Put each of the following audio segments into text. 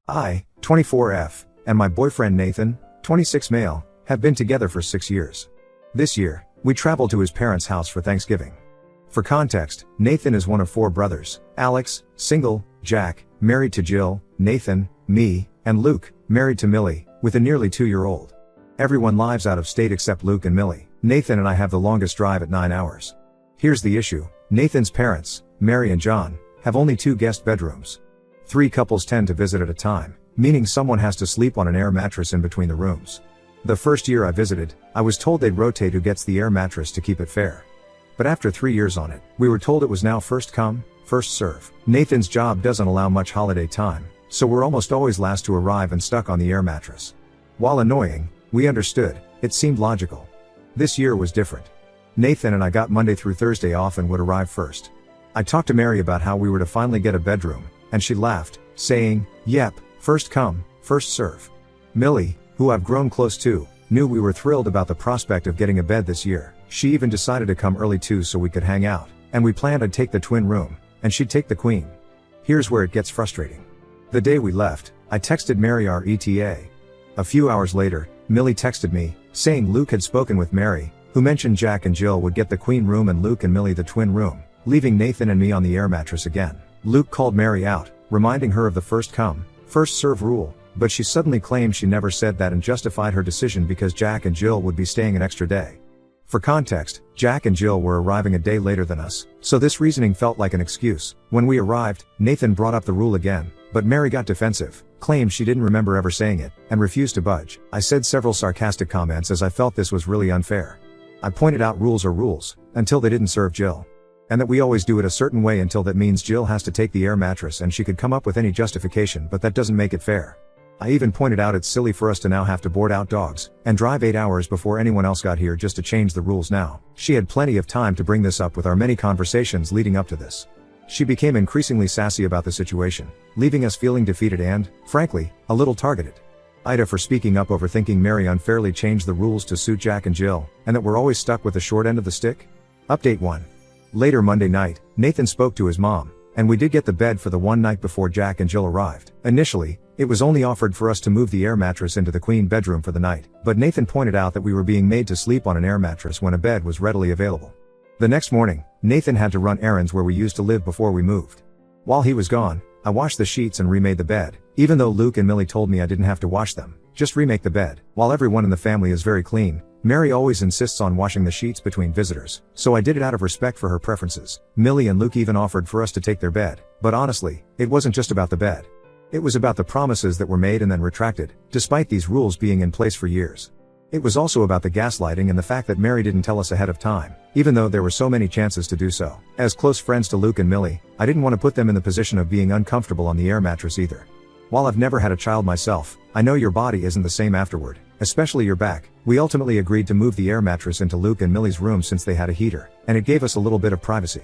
I, 24F, and my boyfriend Nathan, 26 male, have been together for 6 years. This year, we traveled to his parents' house for Thanksgiving. For context, Nathan is one of 4 brothers: Alex, single; Jack, married to Jill; Nathan, me, and Luke, married to Millie, with a nearly 2-year-old. Everyone lives out of state except Luke and Millie. Nathan and I have the longest drive at 9 hours. Here's the issue: Nathan's parents, Mary and John, have only 2 guest bedrooms. 3 couples tend to visit at a time, meaning someone has to sleep on an air mattress in between the rooms. The first year I visited, I was told they'd rotate who gets the air mattress to keep it fair. But after 3 years on it, we were told it was now first come, first serve. Nathan's job doesn't allow much holiday time, so we're almost always last to arrive and stuck on the air mattress. While annoying, we understood, it seemed logical. This year was different. Nathan and I got Monday through Thursday off and would arrive first. I talked to Mary about how we were to finally get a bedroom, and she laughed, saying, "Yep, first come, first serve." Millie, who I've grown close to, knew we were thrilled about the prospect of getting a bed this year. She even decided to come early too so we could hang out, and we planned I'd take the twin room, and she'd take the queen. Here's where it gets frustrating. The day we left, I texted Mary our ETA. A few hours later, Millie texted me, saying Luke had spoken with Mary, who mentioned Jack and Jill would get the queen room and Luke and Millie the twin room, leaving Nathan and me on the air mattress again. Luke called Mary out, reminding her of the first come, first serve rule, but she suddenly claimed she never said that and justified her decision because Jack and Jill would be staying an extra day. For context, Jack and Jill were arriving a day later than us, so this reasoning felt like an excuse. When we arrived, Nathan brought up the rule again, but Mary got defensive, claimed she didn't remember ever saying it, and refused to budge. I said several sarcastic comments as I felt this was really unfair. I pointed out rules are rules, until they didn't serve Jill. And that we always do it a certain way until that means Jill has to take the air mattress, and she could come up with any justification, but that doesn't make it fair. I even pointed out it's silly for us to now have to board out dogs, and drive 8 hours before anyone else got here just to change the rules now. She had plenty of time to bring this up with our many conversations leading up to this. She became increasingly sassy about the situation, leaving us feeling defeated and, frankly, a little targeted. Ida for speaking up over thinking Mary unfairly changed the rules to suit Jack and Jill, and that we're always stuck with the short end of the stick. Update 1. Later Monday night, Nathan spoke to his mom, and we did get the bed for the one night before Jack and Jill arrived. Initially, it was only offered for us to move the air mattress into the queen bedroom for the night, but Nathan pointed out that we were being made to sleep on an air mattress when a bed was readily available. The next morning, Nathan had to run errands where we used to live before we moved. While he was gone, I washed the sheets and remade the bed, even though Luke and Millie told me I didn't have to wash them, just remake the bed. While everyone in the family is very clean, Mary always insists on washing the sheets between visitors, so I did it out of respect for her preferences. Millie and Luke even offered for us to take their bed, but honestly, it wasn't just about the bed. It was about the promises that were made and then retracted, despite these rules being in place for years. It was also about the gaslighting and the fact that Mary didn't tell us ahead of time, even though there were so many chances to do so. As close friends to Luke and Millie, I didn't want to put them in the position of being uncomfortable on the air mattress either. While I've never had a child myself, I know your body isn't the same afterward, especially your back. We ultimately agreed to move the air mattress into Luke and Millie's room since they had a heater, and it gave us a little bit of privacy.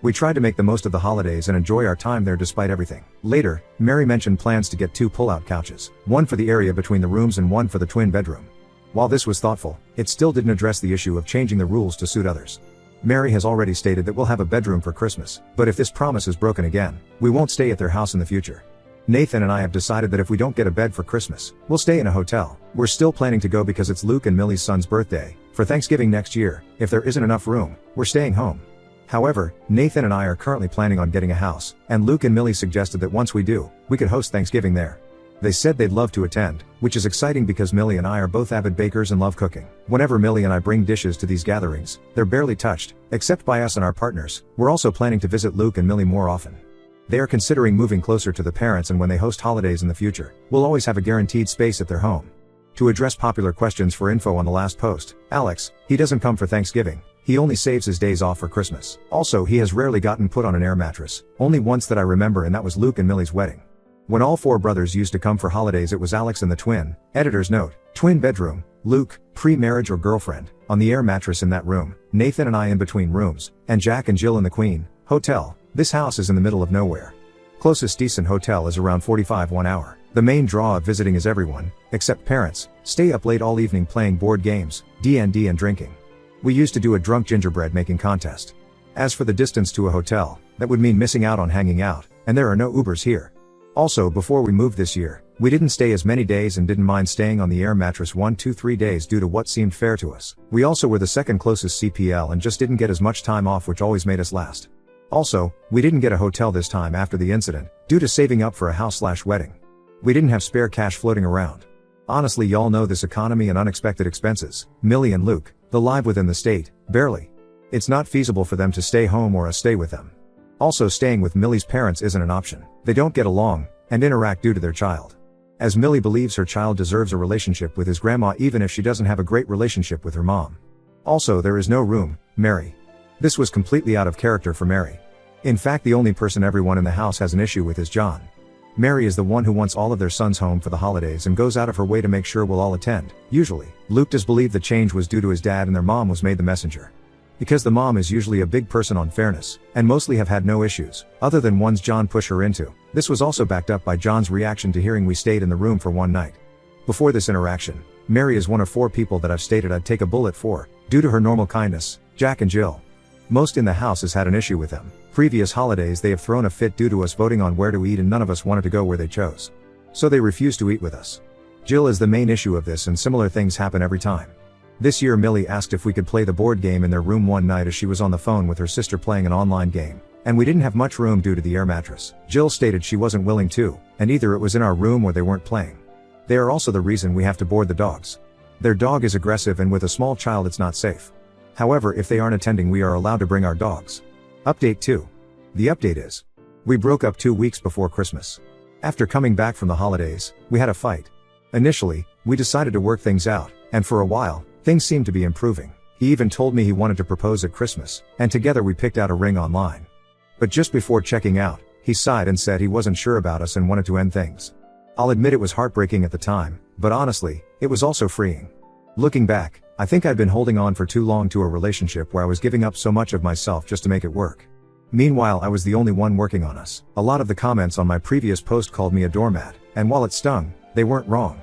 We tried to make the most of the holidays and enjoy our time there despite everything. Later, Mary mentioned plans to get 2 pull-out couches, one for the area between the rooms and one for the twin bedroom. While this was thoughtful, it still didn't address the issue of changing the rules to suit others. Mary has already stated that we'll have a bedroom for Christmas, but if this promise is broken again, we won't stay at their house in the future. Nathan and I have decided that if we don't get a bed for Christmas, we'll stay in a hotel. We're still planning to go because it's Luke and Millie's son's birthday. For Thanksgiving next year, if there isn't enough room, we're staying home. However, Nathan and I are currently planning on getting a house, and Luke and Millie suggested that once we do, we could host Thanksgiving there. They said they'd love to attend, which is exciting because Millie and I are both avid bakers and love cooking. Whenever Millie and I bring dishes to these gatherings, they're barely touched, except by us and our partners. We're also planning to visit Luke and Millie more often. They are considering moving closer to the parents, and when they host holidays in the future, we'll always have a guaranteed space at their home. To address popular questions for info on the last post, Alex, he doesn't come for Thanksgiving. He only saves his days off for Christmas. Also, he has rarely gotten put on an air mattress, only once that I remember, and that was Luke and Millie's wedding. When all 4 brothers used to come for holidays, it was Alex and the twin, editor's note, twin bedroom, Luke, pre-marriage or girlfriend, on the air mattress in that room, Nathan and I in between rooms, and Jack and Jill in the queen hotel. This house is in the middle of nowhere. Closest decent hotel is around 1 hour. The main draw of visiting is everyone, except parents, stay up late all evening playing board games, D&D and drinking. We used to do a drunk gingerbread making contest. As for the distance to a hotel, that would mean missing out on hanging out, and there are no Ubers here. Also, before we moved this year, we didn't stay as many days and didn't mind staying on the air mattress 1, 2, 3 days due to what seemed fair to us. We also were the second closest CPL and just didn't get as much time off, which always made us last. Also, we didn't get a hotel this time after the incident, due to saving up for a house/wedding. We didn't have spare cash floating around. Honestly, y'all know this economy and unexpected expenses. Millie and Luke, the live within the state, barely. It's not feasible for them to stay home or us stay with them. Also, staying with Millie's parents isn't an option. They don't get along and interact due to their child. As Millie believes her child deserves a relationship with his grandma even if she doesn't have a great relationship with her mom. Also, there is no room, Mary. This was completely out of character for Mary. In fact, the only person everyone in the house has an issue with is John. Mary is the one who wants all of their sons home for the holidays and goes out of her way to make sure we'll all attend, usually. Luke does believe the change was due to his dad and their mom was made the messenger. Because the mom is usually a big person on fairness, and mostly have had no issues, other than ones John pushed her into. This was also backed up by John's reaction to hearing we stayed in the room for one night. Before this interaction, Mary is one of 4 people that I've stated I'd take a bullet for, due to her normal kindness, Jack and Jill. Most in the house has had an issue with them. Previous holidays they have thrown a fit due to us voting on where to eat and none of us wanted to go where they chose. So they refused to eat with us. Jill is the main issue of this and similar things happen every time. This year Millie asked if we could play the board game in their room one night as she was on the phone with her sister playing an online game, and we didn't have much room due to the air mattress. Jill stated she wasn't willing to, and either it was in our room or they weren't playing. They are also the reason we have to board the dogs. Their dog is aggressive and with a small child it's not safe. However, if they aren't attending we are allowed to bring our dogs. Update 2. The update is, we broke up 2 weeks before Christmas. After coming back from the holidays, we had a fight. Initially, we decided to work things out, and for a while, things seemed to be improving. He even told me he wanted to propose at Christmas, and together we picked out a ring online. But just before checking out, he sighed and said he wasn't sure about us and wanted to end things. I'll admit it was heartbreaking at the time, but honestly, it was also freeing. Looking back, I think I'd been holding on for too long to a relationship where I was giving up so much of myself just to make it work. Meanwhile, I was the only one working on us. A lot of the comments on my previous post called me a doormat, and while it stung, they weren't wrong.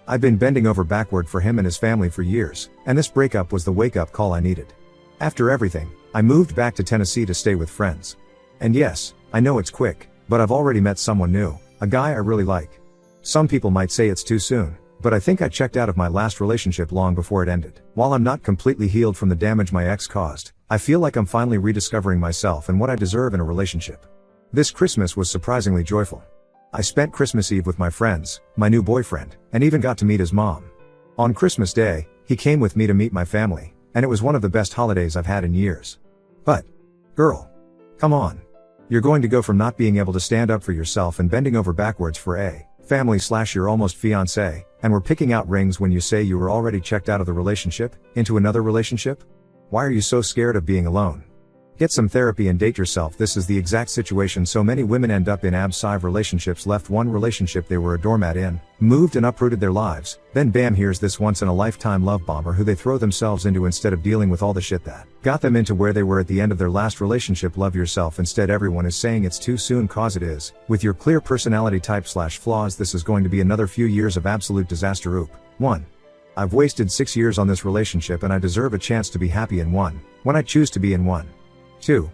I've been bending over backward for him and his family for years, and this breakup was the wake-up call I needed. After everything, I moved back to Tennessee to stay with friends. And yes, I know it's quick, but I've already met someone new, a guy I really like. Some people might say it's too soon, but I think I checked out of my last relationship long before it ended. While I'm not completely healed from the damage my ex caused, I feel like I'm finally rediscovering myself and what I deserve in a relationship. This Christmas was surprisingly joyful. I spent Christmas Eve with my friends, my new boyfriend, and even got to meet his mom. On Christmas Day, he came with me to meet my family, and it was one of the best holidays I've had in years. But, girl, come on. You're going to go from not being able to stand up for yourself and bending over backwards for a family/your almost fiancé, and we're picking out rings when you say you were already checked out of the relationship, into another relationship? Why are you so scared of being alone? Get some therapy and date yourself. This is the exact situation so many women end up in absive relationships. Left one relationship they were a doormat in, moved and uprooted their lives, then bam, here's this once in a lifetime love bomber who they throw themselves into instead of dealing with all the shit that got them into where they were at the end of their last relationship. Love yourself instead. Everyone is saying it's too soon cause it is. With your clear personality type/flaws, this is going to be another few years of absolute disaster. 1. I've wasted 6 years on this relationship and I deserve a chance to be happy in one, when I choose to be in one. 2.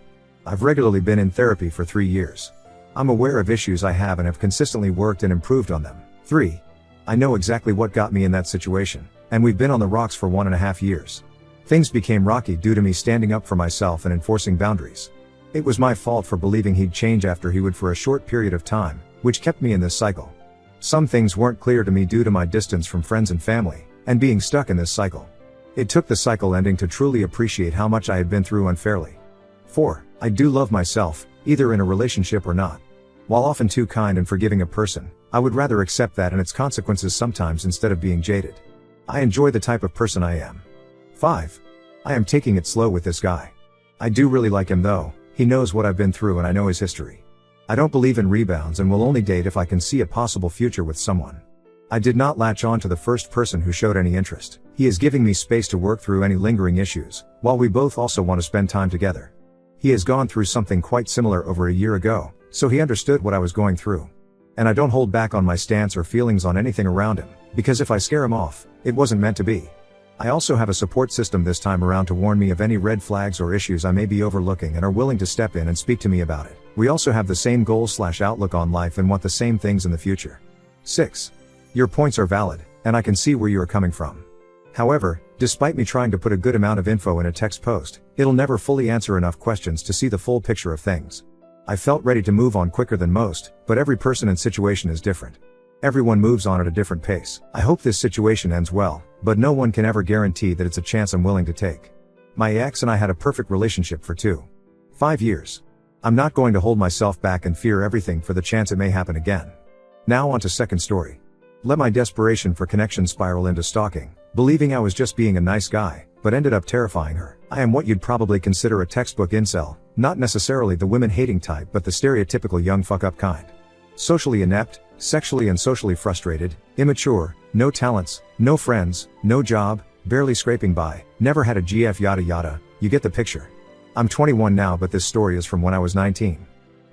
I've regularly been in therapy for 3 years. I'm aware of issues I have and have consistently worked and improved on them. 3. I know exactly what got me in that situation, and we've been on the rocks for 1.5 years. Things became rocky due to me standing up for myself and enforcing boundaries. It was my fault for believing he'd change after he would for a short period of time, which kept me in this cycle. Some things weren't clear to me due to my distance from friends and family, and being stuck in this cycle. It took the cycle ending to truly appreciate how much I had been through unfairly. 4. I do love myself, either in a relationship or not. While often too kind and forgiving a person, I would rather accept that and its consequences sometimes instead of being jaded. I enjoy the type of person I am. 5. I am taking it slow with this guy. I do really like him though, he knows what I've been through and I know his history. I don't believe in rebounds and will only date if I can see a possible future with someone. I did not latch on to the first person who showed any interest. He is giving me space to work through any lingering issues, while we both also want to spend time together. He has gone through something quite similar over a year ago, so he understood what I was going through. And I don't hold back on my stance or feelings on anything around him, because if I scare him off, it wasn't meant to be. I also have a support system this time around to warn me of any red flags or issues I may be overlooking and are willing to step in and speak to me about it. We also have the same goals/outlook on life and want the same things in the future. 6. Your points are valid, and I can see where you are coming from. However, despite me trying to put a good amount of info in a text post, it'll never fully answer enough questions to see the full picture of things. I felt ready to move on quicker than most, but every person and situation is different. Everyone moves on at a different pace. I hope this situation ends well, but no one can ever guarantee that it's a chance I'm willing to take. My ex and I had a perfect relationship for 5 years. I'm not going to hold myself back and fear everything for the chance it may happen again. Now on to second story. Let my desperation for connection spiral into stalking, believing I was just being a nice guy, but ended up terrifying her. I am what you'd probably consider a textbook incel, not necessarily the women-hating type but the stereotypical young fuck-up kind. Socially inept, sexually and socially frustrated, immature, no talents, no friends, no job, barely scraping by, never had a GF yada yada, you get the picture. I'm 21 now, but this story is from when I was 19.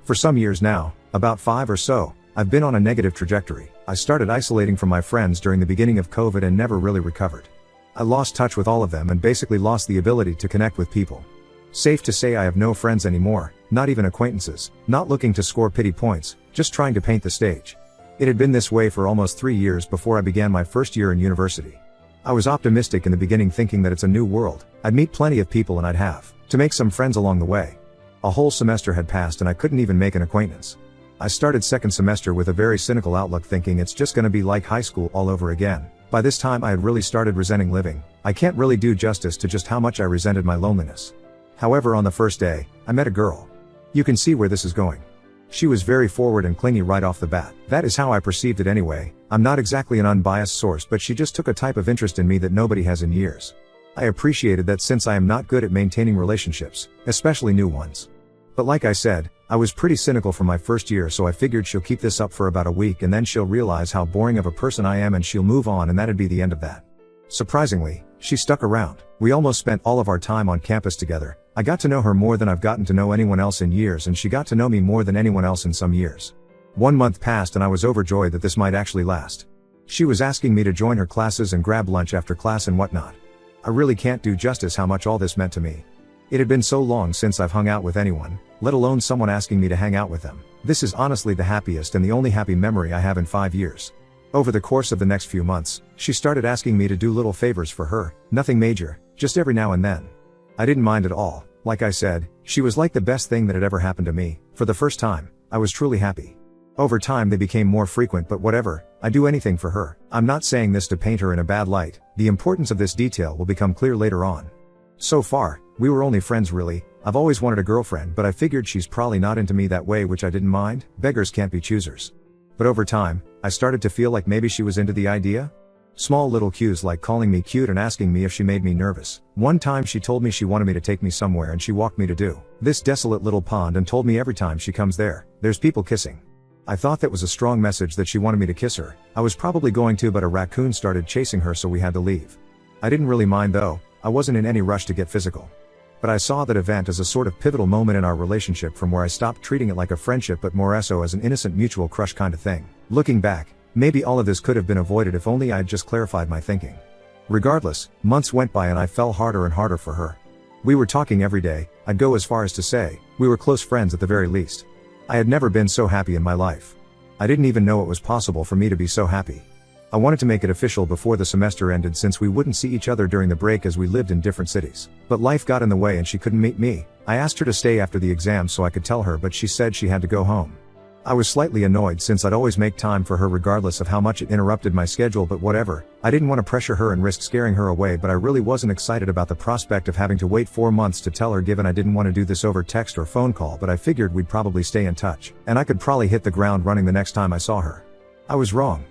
For some years now, about 5 or so, I've been on a negative trajectory. I started isolating from my friends during the beginning of COVID and never really recovered. I lost touch with all of them and basically lost the ability to connect with people. Safe to say I have no friends anymore, not even acquaintances, not looking to score pity points, just trying to paint the stage. It had been this way for almost 3 years before I began my first year in university. I was optimistic in the beginning, thinking that it's a new world, I'd meet plenty of people and I'd have to make some friends along the way. A whole semester had passed and I couldn't even make an acquaintance. I started second semester with a very cynical outlook, thinking it's just gonna be like high school all over again. By this time I had really started resenting living. I can't really do justice to just how much I resented my loneliness. However, on the first day, I met a girl. You can see where this is going. She was very forward and clingy right off the bat. That is how I perceived it anyway. I'm not exactly an unbiased source, but she just took a type of interest in me that nobody has in years. I appreciated that, since I am not good at maintaining relationships, especially new ones. But like I said, I was pretty cynical from my first year, so I figured she'll keep this up for about a week and then she'll realize how boring of a person I am and she'll move on, and that'd be the end of that. Surprisingly, she stuck around. We almost spent all of our time on campus together. I got to know her more than I've gotten to know anyone else in years, and she got to know me more than anyone else in some years. 1 month passed and I was overjoyed that this might actually last. She was asking me to join her classes and grab lunch after class and whatnot. I really can't do justice how much all this meant to me. It had been so long since I've hung out with anyone, let alone someone asking me to hang out with them. This is honestly the happiest and the only happy memory I have in 5 years. Over the course of the next few months, she started asking me to do little favors for her, nothing major, just every now and then. I didn't mind at all. Like I said, she was like the best thing that had ever happened to me. For the first time, I was truly happy. Over time they became more frequent, but whatever, I'd do anything for her. I'm not saying this to paint her in a bad light, the importance of this detail will become clear later on. So far, we were only friends really. I've always wanted a girlfriend, but I figured she's probably not into me that way, which I didn't mind. Beggars can't be choosers. But over time, I started to feel like maybe she was into the idea. Small little cues like calling me cute and asking me if she made me nervous. One time she told me she wanted me to take me somewhere and she walked me to this desolate little pond and told me every time she comes there's people kissing. I thought that was a strong message that she wanted me to kiss her. I was probably going to, but a raccoon started chasing her, so we had to leave. I didn't really mind though, I wasn't in any rush to get physical. But I saw that event as a sort of pivotal moment in our relationship, from where I stopped treating it like a friendship but more so as an innocent mutual crush kind of thing. Looking back, maybe all of this could have been avoided if only I had just clarified my thinking. Regardless, months went by and I fell harder and harder for her. We were talking every day. I'd go as far as to say, we were close friends at the very least. I had never been so happy in my life. I didn't even know it was possible for me to be so happy. I wanted to make it official before the semester ended, since we wouldn't see each other during the break as we lived in different cities. But life got in the way and she couldn't meet me. I asked her to stay after the exam so I could tell her, but she said she had to go home. I was slightly annoyed, since I'd always make time for her regardless of how much it interrupted my schedule, but whatever. I didn't want to pressure her and risk scaring her away, but I really wasn't excited about the prospect of having to wait 4 months to tell her, given I didn't want to do this over text or phone call, but I figured we'd probably stay in touch, and I could probably hit the ground running the next time I saw her. I was wrong.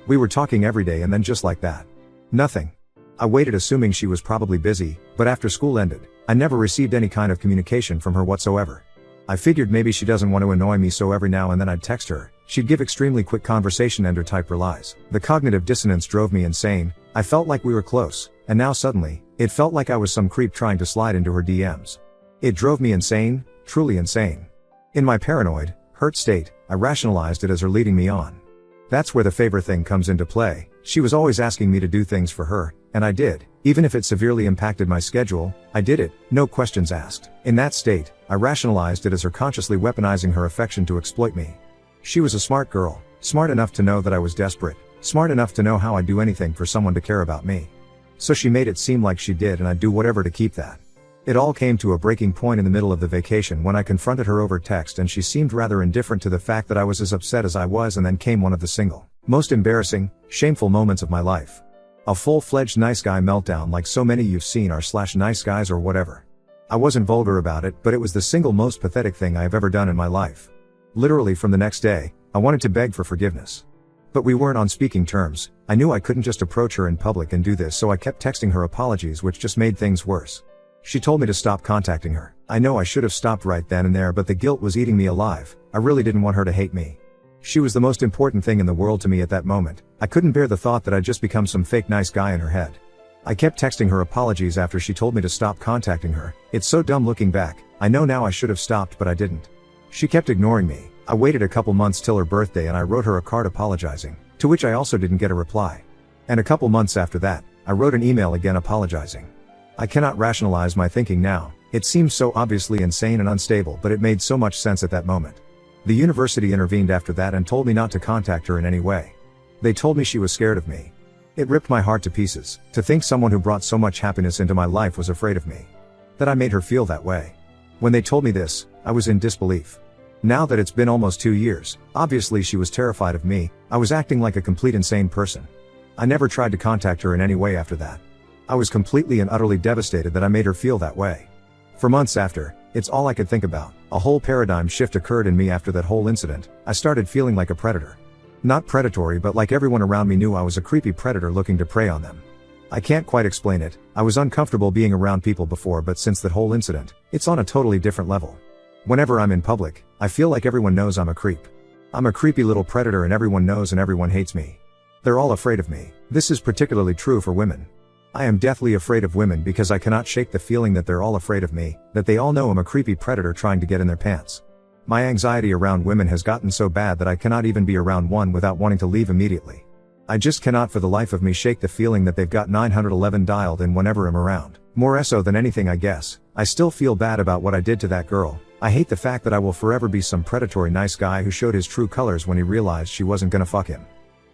We were talking every day and then just like that. Nothing. I waited, assuming she was probably busy, but after school ended, I never received any kind of communication from her whatsoever. I figured maybe she doesn't want to annoy me, so every now and then I'd text her. She'd give extremely quick conversation ender type replies. The cognitive dissonance drove me insane. I felt like we were close, and now suddenly, it felt like I was some creep trying to slide into her DMs. It drove me insane, truly insane. In my paranoid, hurt state, I rationalized it as her leading me on. That's where the favor thing comes into play. She was always asking me to do things for her, and I did. Even if it severely impacted my schedule, I did it, no questions asked. In that state, I rationalized it as her consciously weaponizing her affection to exploit me. She was a smart girl, smart enough to know that I was desperate, smart enough to know how I'd do anything for someone to care about me. So she made it seem like she did, and I'd do whatever to keep that. It all came to a breaking point in the middle of the vacation when I confronted her over text, and she seemed rather indifferent to the fact that I was as upset as I was, and then came one of the single, most embarrassing, shameful moments of my life. A full-fledged nice guy meltdown like so many you've seen are / nice guys or whatever. I wasn't vulgar about it, but it was the single most pathetic thing I have ever done in my life. Literally from the next day, I wanted to beg for forgiveness. But we weren't on speaking terms. I knew I couldn't just approach her in public and do this, so I kept texting her apologies, which just made things worse. She told me to stop contacting her. I know I should have stopped right then and there, but the guilt was eating me alive. I really didn't want her to hate me. She was the most important thing in the world to me at that moment. I couldn't bear the thought that I'd just become some fake nice guy in her head. I kept texting her apologies after she told me to stop contacting her. It's so dumb looking back. I know now I should have stopped, but I didn't. She kept ignoring me. I waited a couple months till her birthday and I wrote her a card apologizing, to which I also didn't get a reply. And a couple months after that, I wrote an email again apologizing. I cannot rationalize my thinking now. It seems so obviously insane and unstable, but it made so much sense at that moment. The university intervened after that and told me not to contact her in any way. They told me she was scared of me. It ripped my heart to pieces, to think someone who brought so much happiness into my life was afraid of me. That I made her feel that way. When they told me this, I was in disbelief. Now that it's been almost 2 years, obviously she was terrified of me. I was acting like a complete insane person. I never tried to contact her in any way after that. I was completely and utterly devastated that I made her feel that way. For months after, it's all I could think about. A whole paradigm shift occurred in me after that whole incident. I started feeling like a predator. Not predatory, but like everyone around me knew I was a creepy predator looking to prey on them. I can't quite explain it. I was uncomfortable being around people before, but since that whole incident, it's on a totally different level. Whenever I'm in public, I feel like everyone knows I'm a creep. I'm a creepy little predator and everyone knows and everyone hates me. They're all afraid of me. This is particularly true for women. I am deathly afraid of women because I cannot shake the feeling that they're all afraid of me, that they all know I'm a creepy predator trying to get in their pants. My anxiety around women has gotten so bad that I cannot even be around one without wanting to leave immediately. I just cannot for the life of me shake the feeling that they've got 911 dialed in whenever I'm around. More so than anything, I guess. I still feel bad about what I did to that girl. I hate the fact that I will forever be some predatory nice guy who showed his true colors when he realized she wasn't gonna fuck him.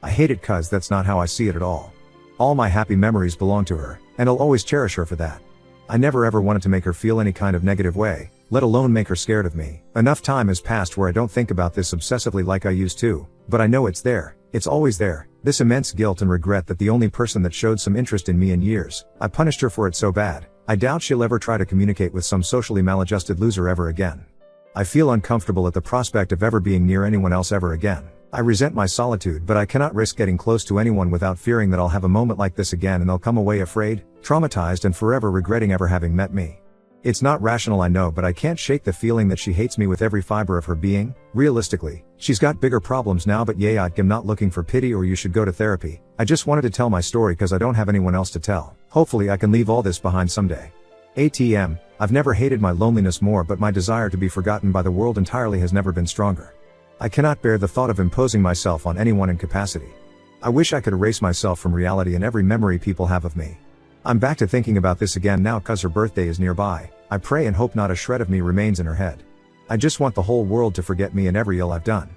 I hate it cause that's not how I see it at all. All my happy memories belong to her, and I'll always cherish her for that. I never ever wanted to make her feel any kind of negative way, let alone make her scared of me. Enough time has passed where I don't think about this obsessively like I used to, but I know it's there. It's always there. This immense guilt and regret that the only person that showed some interest in me in years, I punished her for it so bad. I doubt she'll ever try to communicate with some socially maladjusted loser ever again. I feel uncomfortable at the prospect of ever being near anyone else ever again. I resent my solitude, but I cannot risk getting close to anyone without fearing that I'll have a moment like this again and they'll come away afraid, traumatized, and forever regretting ever having met me. It's not rational, I know, but I can't shake the feeling that she hates me with every fiber of her being. Realistically, she's got bigger problems now, but yeah, I'm not looking for pity or you should go to therapy. I just wanted to tell my story cause I don't have anyone else to tell. Hopefully I can leave all this behind someday. ATM, I've never hated my loneliness more, but my desire to be forgotten by the world entirely has never been stronger. I cannot bear the thought of imposing myself on anyone in capacity. I wish I could erase myself from reality and every memory people have of me. I'm back to thinking about this again now cause her birthday is nearby. I pray and hope not a shred of me remains in her head. I just want the whole world to forget me and every ill I've done.